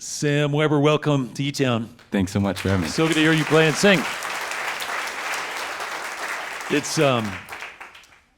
Sam Webster, welcome to eTown. Thanks so much for having me. So good to hear you play and sing.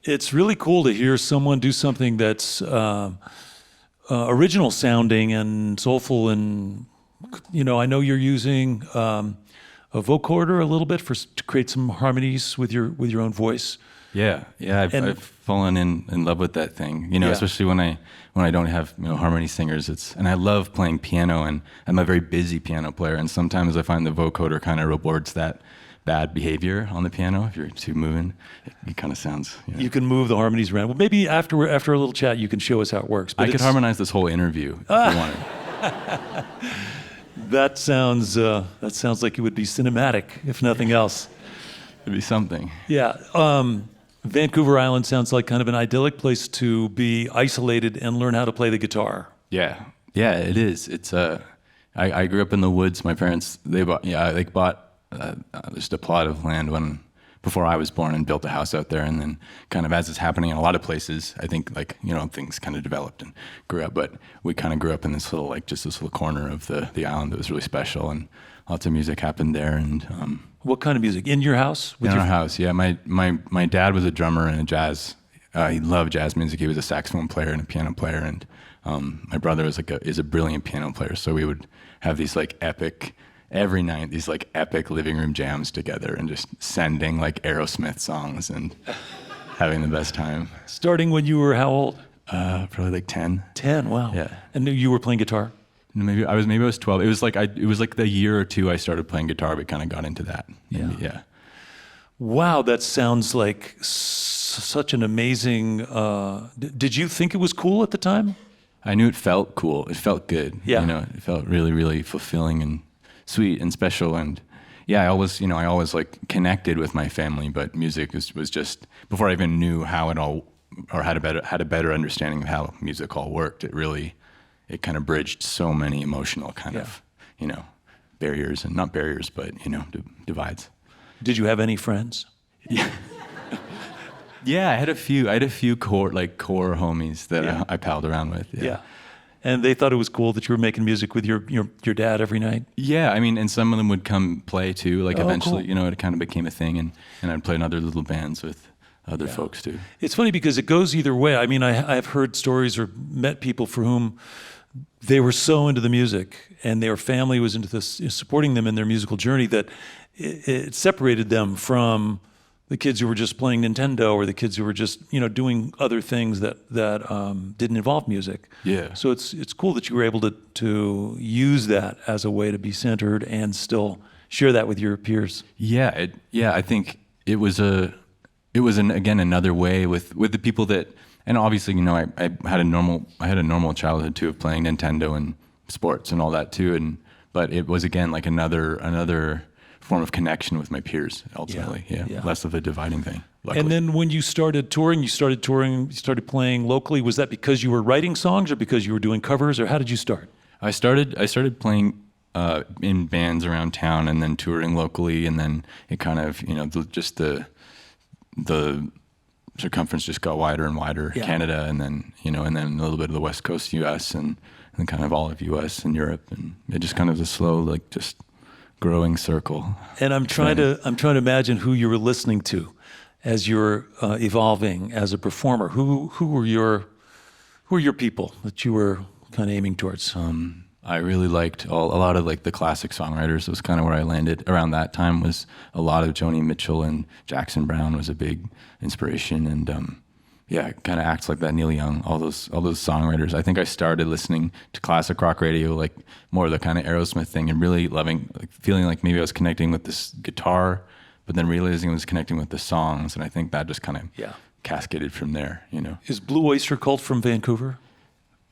It's really cool to hear someone do something that's original sounding and soulful, and I know you're using a vocoder a little bit to create some harmonies with your own voice. Yeah, I've fallen in love with that thing. Especially when I don't have harmony singers. And I love playing piano, and I'm a very busy piano player. And sometimes I find the vocoder kind of rewards that bad behavior on the piano. If you're too moving, it kind of sounds. You can move the harmonies around. Well, maybe after a little chat, you can show us how it works. But I could harmonize this whole interview if you wanted. That sounds like it would be cinematic, if nothing else. It'd be something. Yeah. Vancouver Island sounds like kind of an idyllic place to be isolated and learn how to play the guitar. Yeah, it is. It's I grew up in the woods. My parents bought just a plot of land before I was born and built a house out there, and then kind of as it's happening in a lot of places, I think things kind of developed and grew up. But we kind of grew up in this little corner of the island that was really special, and lots of music happened there. And what kind of music in your house? In our house, yeah. My dad was a drummer and a jazz. He loved jazz music. He was a saxophone player and a piano player, and my brother is a brilliant piano player. So we would have these every night, these epic living room jams together, and just sending Aerosmith songs and having the best time. Starting when you were how old? Probably 10. 10, wow. Yeah. And you were playing guitar? Maybe I was 12. It was the year or two I started playing guitar. We kind of got into that. Yeah. Wow, that sounds like such an amazing. Did you think it was cool at the time? I knew it felt cool. It felt good. Yeah. It felt really, really fulfilling and sweet and special. And yeah, I always connected with my family, but music was just before I even knew how it all, or had a better understanding of how music all worked. It kind of bridged so many emotional kind of, barriers, and not barriers, but, divides. Did you have any friends? Yeah. Yeah, I had a few core homies that I palled around with. Yeah. And they thought it was cool that you were making music with your dad every night? Yeah, and some of them would come play too, eventually, cool. It kind of became a thing, and I'd play in other little bands with other folks too. It's funny because it goes either way. I've heard stories or met people for whom they were so into the music and their family was into this, supporting them in their musical journey, that it separated them from the kids who were just playing Nintendo, or the kids who were just doing other things that didn't involve music. Yeah. So it's cool that you were able to use that as a way to be centered and still share that with your peers. Yeah. I think it was another way with the people that. And obviously, I had a normal childhood too, of playing Nintendo and sports and all that too. But it was again another form of connection with my peers ultimately. Yeah. Less of a dividing thing. Luckily. And then when you started touring, you started playing locally. Was that because you were writing songs, or because you were doing covers, or how did you start? I started playing in bands around town, and then touring locally, and then it kind of just the circumference just got wider and wider. Yeah. Canada, and then a little bit of the West Coast U.S. and kind of all of U.S. and Europe, and it just kind of a slow just growing circle. And I'm trying to imagine who you were listening to as you were evolving as a performer. Who were your people that you were kind of aiming towards? I really liked a lot of the classic songwriters. It was kind of where I landed around that time. Was a lot of Joni Mitchell and Jackson Browne was a big inspiration, and kind of acts like that, Neil Young, all those songwriters. I think I started listening to classic rock radio, more of the kind of Aerosmith thing, and really feeling like maybe I was connecting with this guitar, but then realizing I was connecting with the songs, and I think that just kind of cascaded from there. Is Blue Oyster Cult from Vancouver?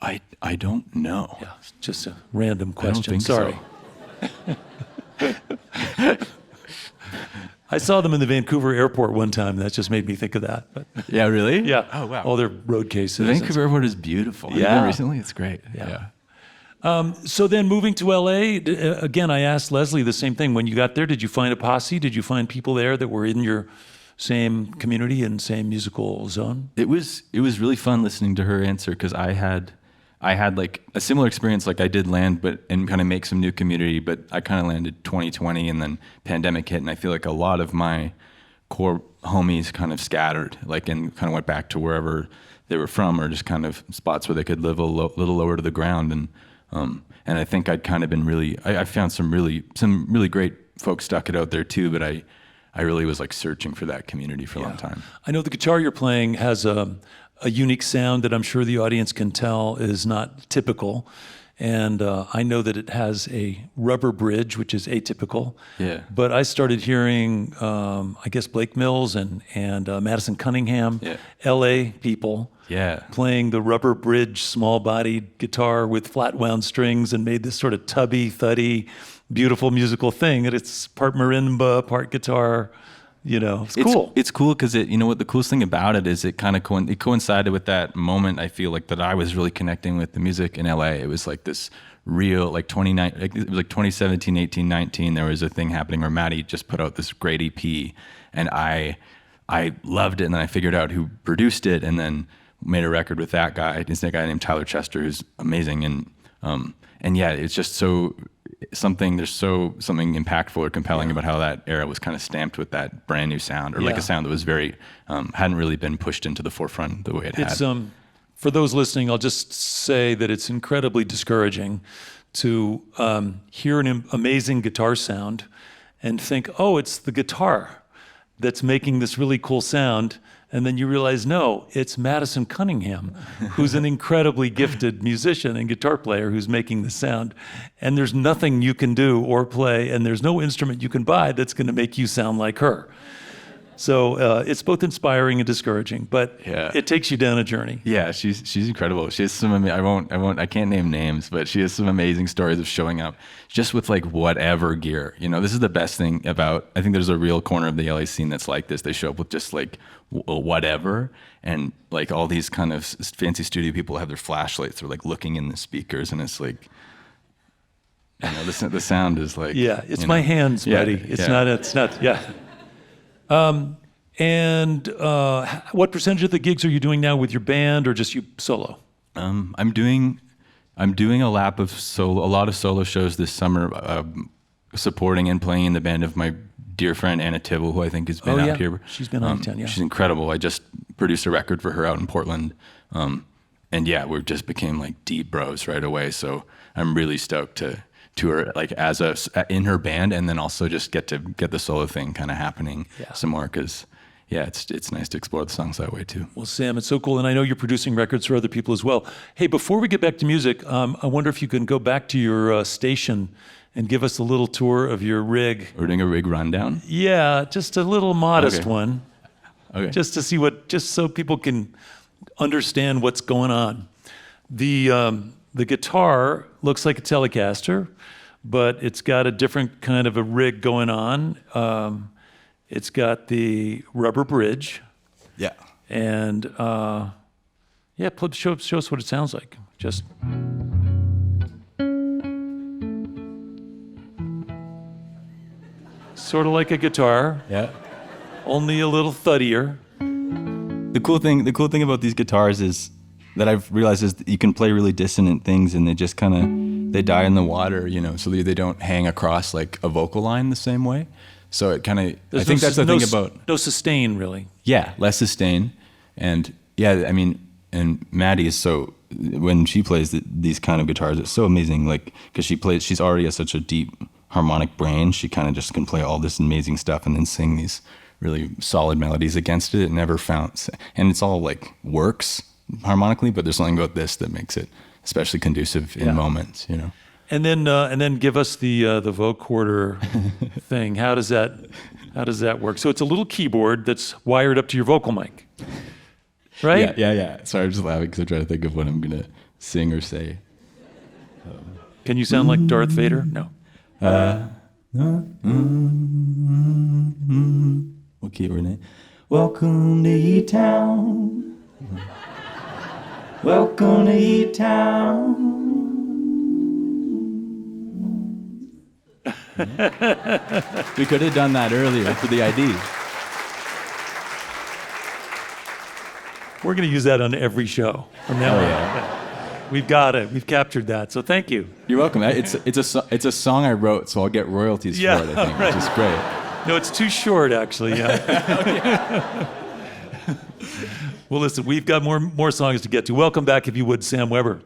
I don't know. Yeah, just a random question. I don't think Sorry. I saw them in the Vancouver airport one time. That just made me think of that. But yeah, really? Yeah. Oh, wow. All their road cases. The Vancouver airport is beautiful. Yeah. Have you been recently? It's great. Yeah. So then moving to LA, again, I asked Leslie the same thing. When you got there, did you find a posse? Did you find people there that were in your same community and same musical zone? It was really fun listening to her answer, because I I had like a similar experience. Like I did land, and kind of make some new community, but I kind of landed 2020, and then pandemic hit, and I feel like a lot of my core homies kind of scattered, like, and kind of went back to wherever they were from, or just kind of spots where they could live a little lower to the ground. And I think I'd kind of been I found some really great folks stuck it out there too, but I really was like searching for that community for a long time. I know the guitar you're playing has a unique sound that I'm sure the audience can tell is not typical. And I know that it has a rubber bridge, which is atypical. Yeah. But I started hearing, I guess, Blake Mills and Madison Cunningham, L.A. people playing the rubber bridge, small-bodied guitar with flat-wound strings, and made this sort of tubby, thuddy, beautiful musical thing. And it's part marimba, part guitar. You know, it's cool. It's cool because you know what the coolest thing about it is it kind of it coincided with that moment. I feel like that I was really connecting with the music in LA. It was like this real, like it was like 2017, 18, 19. There was a thing happening where Maddie just put out this great EP, and I loved it. And then I figured out who produced it, and then made a record with that guy. It's a guy named Tyler Chester, who's amazing. And yeah, it's just something impactful or compelling about how that era was kind of stamped with that brand new sound, or like a sound that was very hadn't really been pushed into the forefront the way it had. For those listening, I'll just say that it's incredibly discouraging to hear an amazing guitar sound and think, oh, it's the guitar that's making this really cool sound. And then you realize, no, it's Madison Cunningham, who's an incredibly gifted musician and guitar player who's making the sound. And there's nothing you can do or play, and there's no instrument you can buy that's going to make you sound like her. So it's both inspiring and discouraging, but it takes you down a journey. Yeah, she's incredible. She has some I can't name names, but she has some amazing stories of showing up just with like whatever gear. You know, this is the best thing about, I think there's a real corner of the LA scene that's like this. They show up with just like whatever, and like all these kind of fancy studio people have their flashlights. They're like looking in the speakers, and it's like, you know, the sound is like, it's my hands, buddy. It's not. And what percentage of the gigs are you doing now with your band, or just you solo? I'm doing a lot of solo shows this summer, supporting and playing in the band of my dear friend Anna Tibble, who I think has been out here. She's been on eTown, She's incredible. I just produced a record for her out in Portland. And we just became like deep bros right away. So I'm really stoked to tour like in her band, and then also just get the solo thing kind of happening some more, because it's nice to explore the songs that way too. Well, Sam, it's so cool, and I know you're producing records for other people as well. Hey, before we get back to music, I wonder if you can go back to your station and give us a little tour of your rig. We're doing a rig rundown? Yeah, just a little modest one. Okay. Just to see just so people can understand what's going on. The guitar looks like a Telecaster, but it's got a different kind of a rig going on. It's got the rubber bridge. Yeah. And show us what it sounds like. Just. Sort of like a guitar. Yeah. Only a little thuddier. The cool thing about these guitars is that I've realized is that you can play really dissonant things, and they just kind of, they die in the water, you know, so they don't hang across like a vocal line the same way. So it kind of, I think that's the thing about... No sustain, really. Yeah, less sustain. And and Maddie is so, when she plays these kind of guitars, it's so amazing, like, because she's already has such a deep harmonic brain. She kind of just can play all this amazing stuff and then sing these really solid melodies against it. It never found, and it's all like works harmonically, but there's something about this that makes it especially conducive in moments, you know. And then give us the vocoder thing. How does that work? So it's a little keyboard that's wired up to your vocal mic, right? Yeah. Sorry, I'm just laughing because I'm trying to think of what I'm gonna sing or say. Can you sound like Darth Vader? No. What key were in? Welcome to eTown. Welcome to eTown. We could have done that earlier for the ID. We're going to use that on every show from now on. Yeah. We've got it. We've captured that. So thank you. You're welcome. It's a song I wrote, so I'll get royalties Yeah, for it, I think, right. which is great. No, it's too short, actually. Yeah. Well, listen, we've got more songs to get to. Welcome back, if you would, Sam Weber.